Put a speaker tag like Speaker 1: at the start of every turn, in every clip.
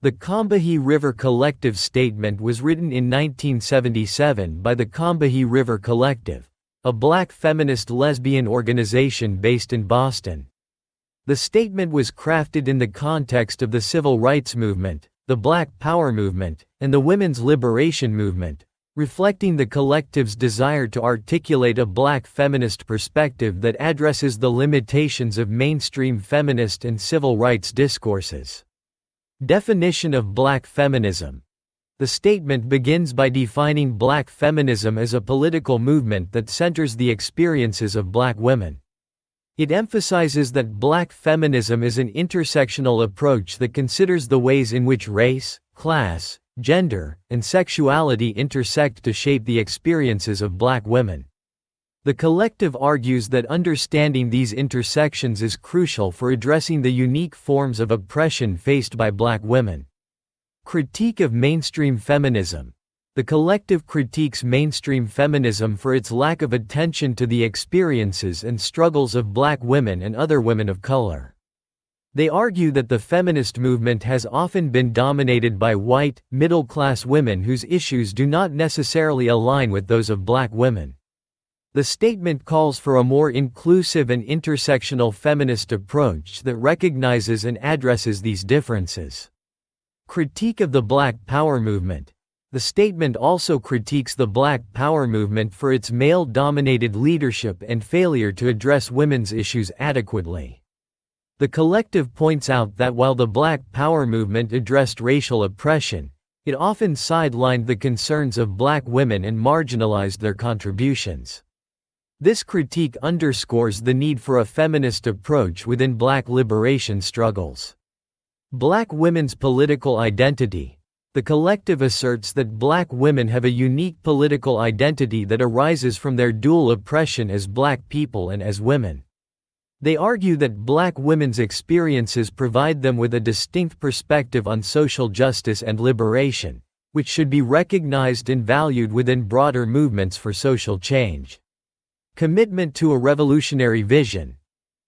Speaker 1: The Combahee River Collective statement was written in 1977 by the Combahee River Collective, a black feminist lesbian organization based in Boston. The statement was crafted in the context of the civil rights movement, the Black Power movement, and the women's liberation movement, reflecting the collective's desire to articulate a black feminist perspective that addresses the limitations of mainstream feminist and civil rights discourses. Definition of black feminism. The statement begins by defining black feminism as a political movement that centers the experiences of black women. It emphasizes that black feminism is an intersectional approach that considers the ways in which race, class, gender, and sexuality intersect to shape the experiences of black women. The collective argues that understanding these intersections is crucial for addressing the unique forms of oppression faced by black women. Critique of mainstream feminism. The collective critiques mainstream feminism for its lack of attention to the experiences and struggles of black women and other women of color. They argue that the feminist movement has often been dominated by white, middle-class women whose issues do not necessarily align with those of black women. The statement calls for a more inclusive and intersectional feminist approach that recognizes and addresses these differences. Critique of the Black Power movement. The statement also critiques the Black Power movement for its male-dominated leadership and failure to address women's issues adequately. The collective points out that while the Black Power movement addressed racial oppression, it often sidelined the concerns of black women and marginalized their contributions. This critique underscores the need for a feminist approach within black liberation struggles. Black women's political identity. The collective asserts that black women have a unique political identity that arises from their dual oppression as black people and as women. They argue that black women's experiences provide them with a distinct perspective on social justice and liberation, which should be recognized and valued within broader movements for social change. Commitment to a revolutionary vision.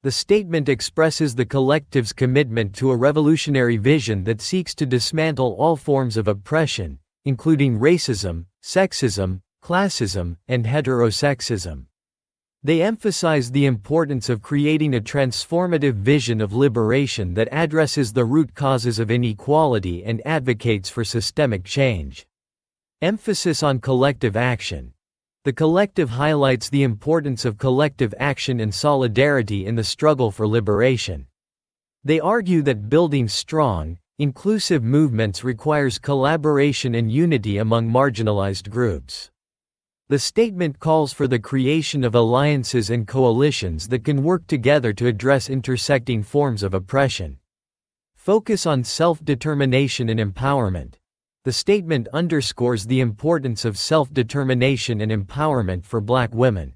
Speaker 1: The statement expresses the collective's commitment to a revolutionary vision that seeks to dismantle all forms of oppression, including racism, sexism, classism, and heterosexism. They emphasize the importance of creating a transformative vision of liberation that addresses the root causes of inequality and advocates for systemic change. Emphasis on collective action. The collective highlights the importance of collective action and solidarity in the struggle for liberation. They argue that building strong, inclusive movements requires collaboration and unity among marginalized groups. The statement calls for the creation of alliances and coalitions that can work together to address intersecting forms of oppression. Focus on self-determination and empowerment. The statement underscores the importance of self-determination and empowerment for black women.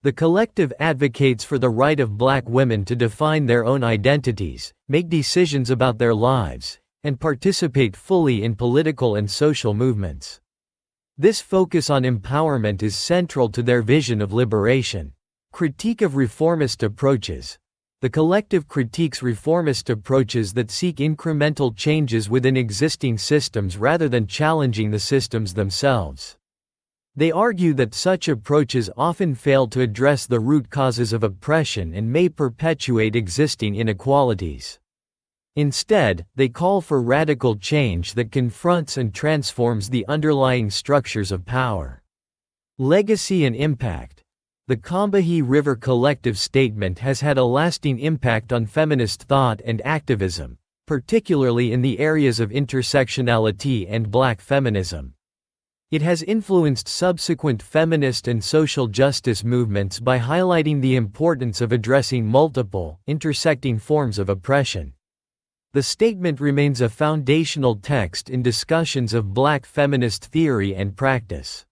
Speaker 1: The collective advocates for the right of black women to define their own identities, make decisions about their lives, and participate fully in political and social movements. This focus on empowerment is central to their vision of liberation. Critique of reformist approaches. The collective critiques reformist approaches that seek incremental changes within existing systems rather than challenging the systems themselves. They argue that such approaches often fail to address the root causes of oppression and may perpetuate existing inequalities. Instead, they call for radical change that confronts and transforms the underlying structures of power. Legacy and impact. The Combahee River Collective statement has had a lasting impact on feminist thought and activism, particularly in the areas of intersectionality and black feminism. It has influenced subsequent feminist and social justice movements by highlighting the importance of addressing multiple, intersecting forms of oppression. The statement remains a foundational text in discussions of black feminist theory and practice.